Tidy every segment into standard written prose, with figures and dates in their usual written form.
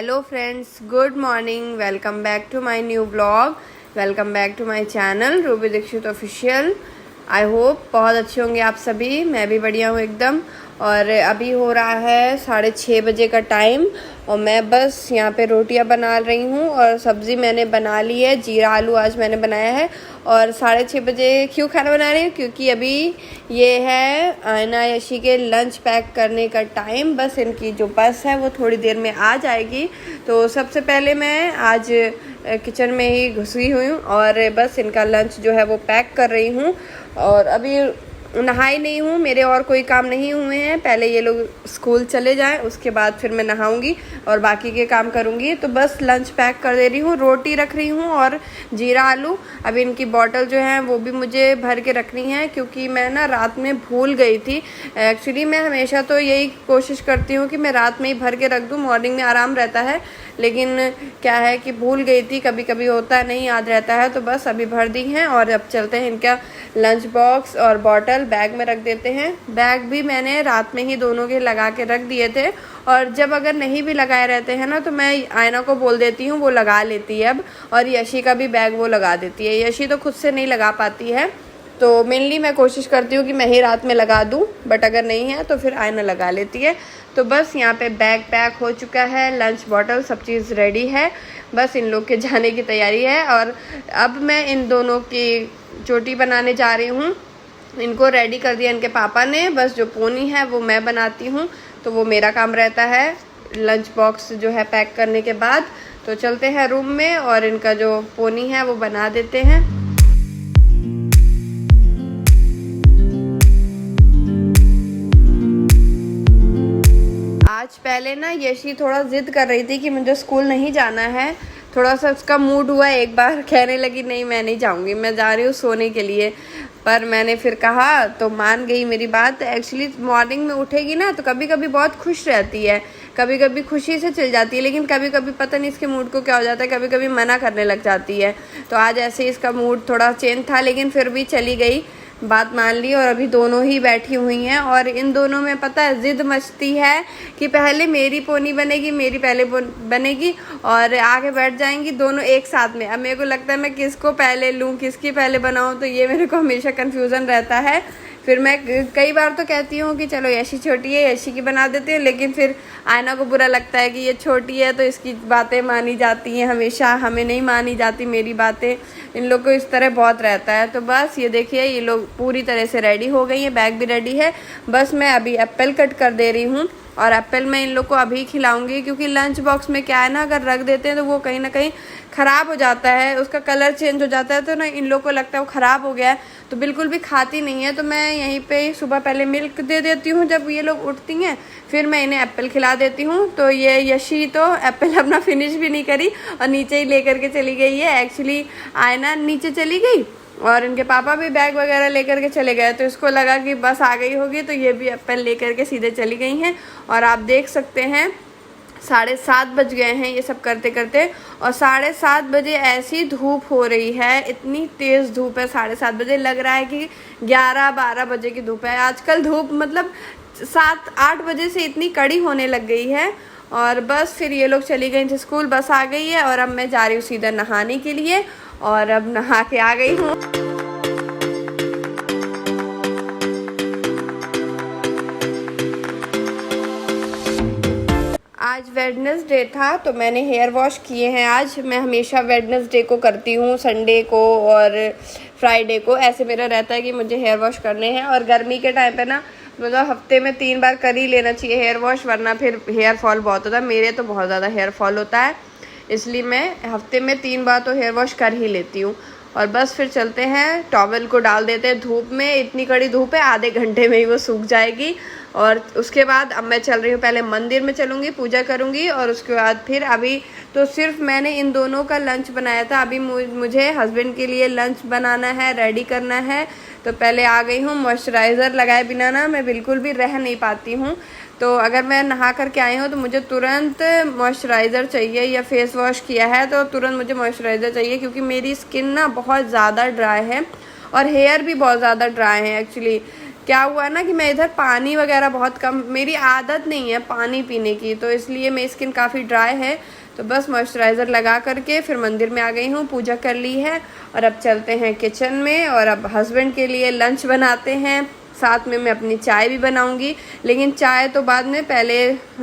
Hello friends, good morning. Welcome back to my new blog. Welcome back to my channel Ruby Dikshit official. I hope बहुत अच्छे होंगे आप सभी। मैं भी बढ़िया हूँ एकदम। और अभी हो रहा है 6:30 बजे का टाइम और मैं बस यहाँ पे रोटियाँ बना रही हूँ और सब्ज़ी मैंने बना ली है। जीरा आलू आज मैंने बनाया है। और 6:30 बजे क्यों खाना बना रही हूँ? क्योंकि अभी ये है आयना यशी के लंच पैक करने का टाइम। बस इनकी जो बस है वो थोड़ी देर में आ जाएगी। तो सबसे पहले मैं आज किचन में ही घुसी हुई हूँ और बस इनका लंच जो है वो पैक कर रही हूँ। और अभी नहाई नहीं हूँ, मेरे और कोई काम नहीं हुए हैं। पहले ये लोग स्कूल चले जाएं, उसके बाद फिर मैं नहाऊंगी और बाकी के काम करूंगी। तो बस लंच पैक कर दे रही हूँ, रोटी रख रही हूँ और जीरा आलू। अभी इनकी बॉटल जो है वो भी मुझे भर के रखनी है क्योंकि मैं ना रात में भूल गई थी। एक्चुअली मैं हमेशा तो यही कोशिश करती हूँ कि मैं रात में ही भर के रख दूँ, मॉर्निंग में आराम रहता है। लेकिन क्या है कि भूल गई थी, कभी कभी होता है, नहीं याद रहता है। तो बस अभी भर दी हैं और अब चलते हैं इनका लंच बॉक्स और बॉटल बैग में रख देते हैं। बैग भी मैंने रात में ही दोनों के लगा के रख दिए थे और जब अगर नहीं भी लगाए रहते हैं ना तो मैं आयना को बोल देती हूँ, वो लगा लेती है अब। और यशी का भी बैग वो लगा देती है। यशी तो खुद से नहीं लगा पाती है, तो मेनली मैं कोशिश करती हूँ कि मैं ही रात में लगा दूँ, बट अगर नहीं है तो फिर आयना लगा लेती है। तो बस यहाँ पे बैग पैक हो चुका है, लंच बॉटल सब चीज़ रेडी है। बस इन लोग के जाने की तैयारी है और अब मैं इन दोनों की चोटी बनाने जा रही हूँ। इनको रेडी कर दिया इनके पापा ने। बस जो पोनी है वो मैं बनाती हूँ, तो वो मेरा काम रहता है लंच बॉक्स जो है पैक करने के बाद। तो चलते हैं रूम में और इनका जो पोनी है वो बना देते हैं। आज पहले ना यशी थोड़ा जिद कर रही थी कि मुझे स्कूल नहीं जाना है। थोड़ा सा उसका मूड हुआ, एक बार कहने लगी नहीं मैं नहीं जाऊंगी, मैं जा रही हूँ सोने के लिए। पर मैंने फिर कहा तो मान गई मेरी बात। एक्चुअली मॉर्निंग में उठेगी ना तो कभी कभी बहुत खुश रहती है, कभी कभी खुशी से चल जाती है, लेकिन कभी कभी पता नहीं इसके मूड को क्या हो जाता है, कभी कभी मना करने लग जाती है। तो आज ऐसे ही इसका मूड थोड़ा चेंज था, लेकिन फिर भी चली गई, बात मान ली। और अभी दोनों ही बैठी हुई हैं और इन दोनों में पता है जिद मचती है कि पहले मेरी पोनी बनेगी, मेरी पहले बनेगी और आगे बैठ जाएंगी दोनों एक साथ में। अब मेरे को लगता है मैं किसको पहले लूँ, किसकी पहले बनाऊँ, तो ये मेरे को हमेशा कन्फ्यूज़न रहता है। फिर मैं कई बार तो कहती हूँ कि चलो यशी छोटी है, यशी की बना देते हैं, लेकिन फिर आयना को बुरा लगता है कि ये छोटी है तो इसकी बातें मानी जाती हैं, हमेशा हमें नहीं मानी जाती मेरी बातें। इन लोग को इस तरह बहुत रहता है। तो बस ये देखिए ये लोग पूरी तरह से रेडी हो गई हैं, बैग भी रेडी है। बस मैं अभी एप्पल कट कर दे रही हूँ और एप्पल मैं इन लोग को अभी खिलाऊंगी क्योंकि लंच बॉक्स में क्या है ना, अगर रख देते हैं तो वो कहीं ना कहीं ख़राब हो जाता है, उसका कलर चेंज हो जाता है। तो ना इन लोग को लगता है वो ख़राब हो गया है, तो बिल्कुल भी खाती नहीं है। तो मैं यहीं पे सुबह पहले मिल्क दे देती हूँ जब ये लोग उठती हैं, फिर मैं इन्हें एप्पल खिला देती हूँ। तो ये यशी तो एप्पल अपना फिनिश भी नहीं करी और नीचे ही लेकर के चली गई है। एक्चुअली आयना नीचे चली गई और इनके पापा भी बैग वगैरह लेकर के चले गए, तो इसको लगा कि बस आ गई होगी, तो ये भी एप्पल लेकर के सीधे चली गई हैं। और आप देख सकते हैं 7:30 बज गए हैं ये सब करते करते। और 7:30 बजे ऐसी धूप हो रही है, इतनी तेज़ धूप है। 7:30 बजे लग रहा है कि 11-12 बजे की धूप है। आजकल धूप मतलब 7-8 बजे से इतनी कड़ी होने लग गई है। और बस फिर ये लोग चली गई थी स्कूल, बस आ गई है और अब मैं जा रही हूँ सीधा नहाने के लिए और अब नहा के आ गई हूँ। आज वेडनेसडे था तो मैंने हेयर वॉश किए हैं आज। मैं हमेशा वेडनेसडे को करती हूँ, संडे को और फ्राइडे को, ऐसे मेरा रहता है कि मुझे हेयर वॉश करने हैं। और गर्मी के टाइम पे ना मतलब हफ्ते में 3 बार कर ही लेना चाहिए हेयर वॉश, वरना फिर हेयर फॉल बहुत होता है। मेरे तो बहुत ज़्यादा हेयर फॉल होता है, इसलिए मैं हफ्ते में 3 बार तो हेयर वॉश कर ही लेती हूँ। और बस फिर चलते हैं, टॉवल को डाल देते हैं धूप में। इतनी कड़ी धूप है, आधे घंटे में ही वो सूख जाएगी। और उसके बाद अब मैं चल रही हूँ, पहले मंदिर में चलूँगी, पूजा करूँगी और उसके बाद फिर अभी तो सिर्फ मैंने इन दोनों का लंच बनाया था। अभी मुझे हस्बैंड के लिए लंच बनाना है, रेडी करना है। तो पहले आ गई हूँ। मॉइस्चराइज़र लगाए बिना ना मैं बिल्कुल भी रह नहीं पाती हूँ। तो अगर मैं नहा करके आई हूँ तो मुझे तुरंत मॉइस्चराइज़र चाहिए, या फेस वॉश किया है तो तुरंत मुझे मॉइस्चराइज़र चाहिए क्योंकि मेरी स्किन ना बहुत ज़्यादा ड्राई है और हेयर भी बहुत ज़्यादा ड्राई है एक्चुअली। क्या हुआ ना कि मैं इधर पानी वगैरह बहुत कम, मेरी आदत नहीं है पानी पीने की, तो इसलिए मेरी स्किन काफ़ी ड्राई है। तो बस मॉइस्चराइज़र लगा करके फिर मंदिर में आ गई हूँ, पूजा कर ली है और अब चलते हैं किचन में और अब हस्बैंड के लिए लंच बनाते हैं। साथ में मैं अपनी चाय भी बनाऊंगी, लेकिन चाय तो बाद में, पहले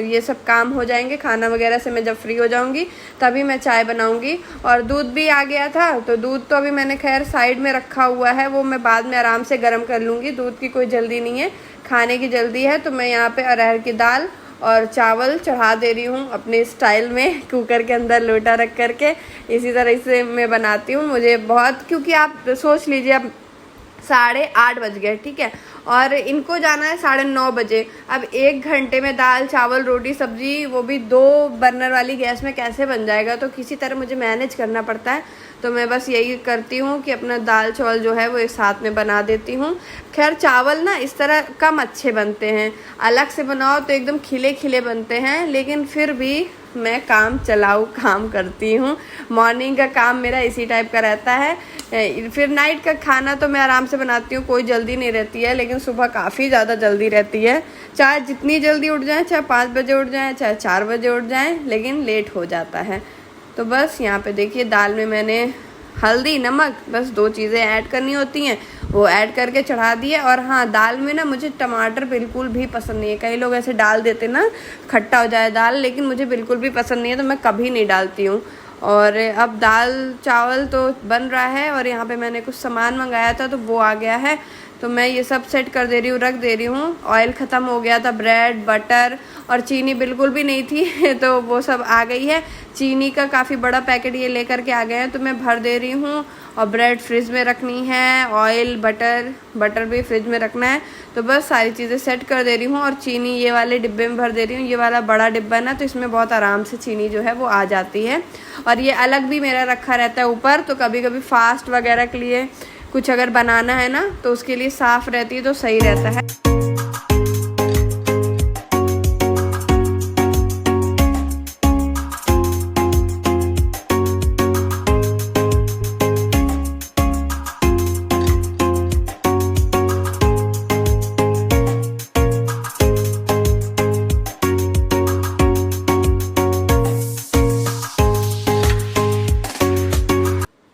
ये सब काम हो जाएंगे, खाना वगैरह से मैं जब फ्री हो जाऊंगी तभी मैं चाय बनाऊंगी। और दूध भी आ गया था, तो दूध तो अभी मैंने खैर साइड में रखा हुआ है, वो मैं बाद में आराम से गर्म कर लूँगी। दूध की कोई जल्दी नहीं है, खाने की जल्दी है। तो मैं यहाँ पर अरहर की दाल और चावल चढ़ा दे रही हूँ अपने स्टाइल में, कुकर के अंदर लोटा रख करके। इसी तरह से मैं बनाती हूँ। मुझे बहुत, क्योंकि आप सोच लीजिए अब 8:30 बज गए, ठीक है, और इनको जाना है 9:30 बजे। अब 1 घंटे में दाल चावल रोटी सब्जी, वो भी 2 बर्नर वाली गैस में कैसे बन जाएगा, तो किसी तरह मुझे मैनेज करना पड़ता है। तो मैं बस यही करती हूँ कि अपना दाल चावल जो है वो एक साथ में बना देती हूँ। खैर चावल ना इस तरह कम अच्छे बनते हैं, अलग से बनाओ तो एकदम खिले खिले बनते हैं, लेकिन फिर भी मैं काम चलाऊ काम करती हूँ। मॉर्निंग का काम मेरा इसी टाइप का रहता है। फिर नाइट का खाना तो मैं आराम से बनाती हूँ, कोई जल्दी नहीं रहती है, लेकिन सुबह काफ़ी ज़्यादा जल्दी रहती है। चाहे जितनी जल्दी उठ जाएँ, चाहे 5 बजे उठ जाएँ, चाहे 4 बजे उठ जाएँ, लेकिन लेट हो जाता है। तो बस यहाँ पे देखिए दाल में मैंने हल्दी नमक बस 2 चीज़ें ऐड करनी होती हैं, वो ऐड करके चढ़ा दिए। और हाँ, दाल में ना मुझे टमाटर बिल्कुल भी पसंद नहीं है। कई लोग ऐसे डाल देते ना खट्टा हो जाए दाल, लेकिन मुझे बिल्कुल भी पसंद नहीं है, तो मैं कभी नहीं डालती हूँ। और अब दाल चावल तो बन रहा है और यहाँ पे मैंने कुछ सामान मंगाया था तो वो आ गया है, तो मैं ये सब सेट कर दे रही हूँ, रख दे रही हूँ। ऑयल ख़त्म हो गया था, ब्रेड बटर और चीनी बिल्कुल भी नहीं थी तो वो सब आ गई है। चीनी का काफ़ी बड़ा पैकेट ये लेकर के आ गए हैं, तो मैं भर दे रही हूँ। और ब्रेड फ्रिज में रखनी है, ऑयल बटर भी फ्रिज में रखना है, तो बस सारी चीज़ें सेट कर दे रही हूँ। और चीनी ये वाले डिब्बे में भर दे रही हूँ, ये वाला बड़ा डिब्बा है ना, तो इसमें बहुत आराम से चीनी जो है वो आ जाती है। और ये अलग भी मेरा रखा रहता है ऊपर, तो कभी कभी फास्ट वगैरह के लिए कुछ अगर बनाना है ना, तो उसके लिए साफ़ रहती है तो सही रहता है।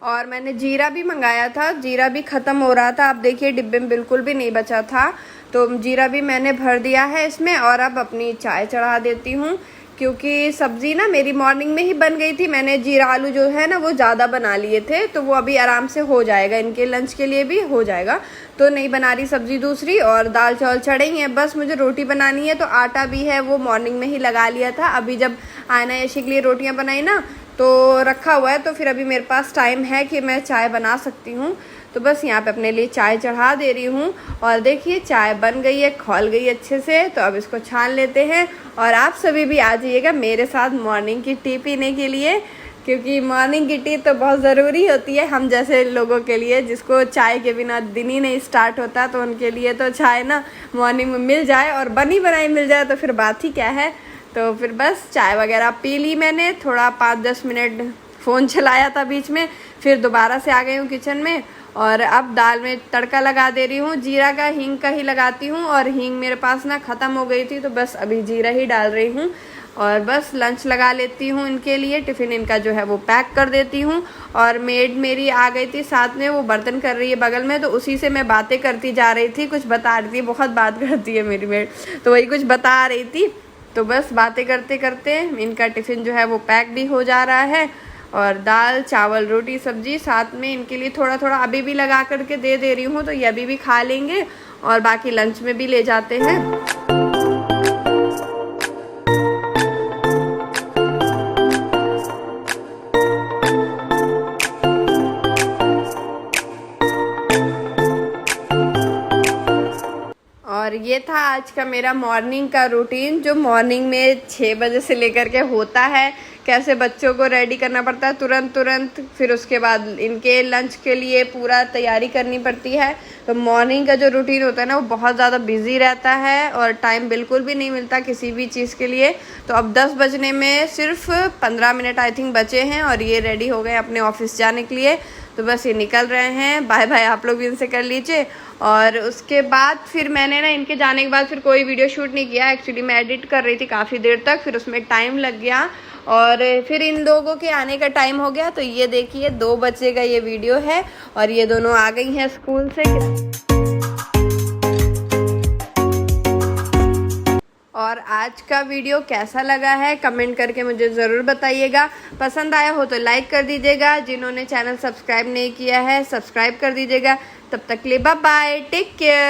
और मैंने जीरा भी मंगाया था, जीरा भी ख़त्म हो रहा था। अब देखिए डिब्बे में बिल्कुल भी नहीं बचा था, तो जीरा भी मैंने भर दिया है इसमें। और अब अपनी चाय चढ़ा देती हूँ, क्योंकि सब्ज़ी ना मेरी मॉर्निंग में ही बन गई थी। मैंने जीरा आलू जो है ना वो ज़्यादा बना लिए थे, तो वो अभी आराम से हो जाएगा, इनके लंच के लिए भी हो जाएगा। तो नहीं बना रही सब्ज़ी दूसरी, और दाल चावल चढ़े ही हैं। बस मुझे रोटी बनानी है, तो आटा भी है वो मॉर्निंग में ही लगा लिया था। अभी जब आयना यशी के लिए रोटियाँ बनाई ना, तो रखा हुआ है, तो फिर अभी मेरे पास टाइम है कि मैं चाय बना सकती हूँ। तो बस यहाँ पे अपने लिए चाय चढ़ा दे रही हूँ। और देखिए चाय बन गई है, खौल गई अच्छे से, तो अब इसको छान लेते हैं। और आप सभी भी आ जाइएगा मेरे साथ मॉर्निंग की टी पीने के लिए, क्योंकि मॉर्निंग की टी तो बहुत ज़रूरी होती है हम जैसे लोगों के लिए, जिसको चाय के बिना दिन ही नहीं स्टार्ट होता। तो उनके लिए तो चाय ना मॉर्निंग में मिल जाए और बनी बनाई मिल जाए तो फिर बात ही क्या है। तो फिर बस चाय वगैरह पी ली मैंने, थोड़ा 5-10 मिनट फ़ोन चलाया था बीच में, फिर दोबारा से आ गई हूँ किचन में। और अब दाल में तड़का लगा दे रही हूँ, जीरा का हींग का ही लगाती हूँ। और हींग मेरे पास ना ख़त्म हो गई थी, तो बस अभी जीरा ही डाल रही हूँ। और बस लंच लगा लेती हूँ इनके लिए, टिफ़िन इनका जो है वो पैक कर देती हूँ। और मेड मेरी आ गई थी साथ में, वो बर्तन कर रही है बगल में, तो उसी से मैं बातें करती जा रही थी, कुछ बता रही थी। बहुत बात करती है मेरी मेड, तो वही कुछ बता रही थी। तो बस बातें करते करते इनका टिफ़िन जो है वो पैक भी हो जा रहा है। और दाल चावल रोटी सब्जी साथ में इनके लिए थोड़ा थोड़ा अभी भी लगा करके दे रही हूँ, तो ये अभी भी खा लेंगे और बाकी लंच में भी ले जाते हैं। और ये था आज का मेरा मॉर्निंग का रूटीन, जो मॉर्निंग में 6 बजे से लेकर के होता है, कैसे बच्चों को रेडी करना पड़ता है तुरंत, फिर उसके बाद इनके लंच के लिए पूरा तैयारी करनी पड़ती है। तो मॉर्निंग का जो रूटीन होता है ना, वो बहुत ज़्यादा बिजी रहता है और टाइम बिल्कुल भी नहीं मिलता किसी भी चीज़ के लिए। तो अब 10 बजने में सिर्फ 15 मिनट आई थिंक बचे हैं और ये रेडी हो गए अपने ऑफिस जाने के लिए। तो बस ये निकल रहे हैं। बाय बाय आप लोग भी इनसे कर लीजिए। और उसके बाद फिर मैंने ना इनके जाने के बाद फिर कोई वीडियो शूट नहीं किया। एक्चुअली मैं एडिट कर रही थी काफ़ी देर तक, फिर उसमें टाइम लग गया और फिर इन लोगों के आने का टाइम हो गया। तो ये देखिए 2 बजे का ये वीडियो है और ये दोनों आ गई हैं स्कूल से। और आज का वीडियो कैसा लगा है कमेंट करके मुझे ज़रूर बताइएगा। पसंद आया हो तो लाइक कर दीजिएगा। जिन्होंने चैनल सब्सक्राइब नहीं किया है सब्सक्राइब कर दीजिएगा। तब तक के लिए बाय बाय, टेक केयर।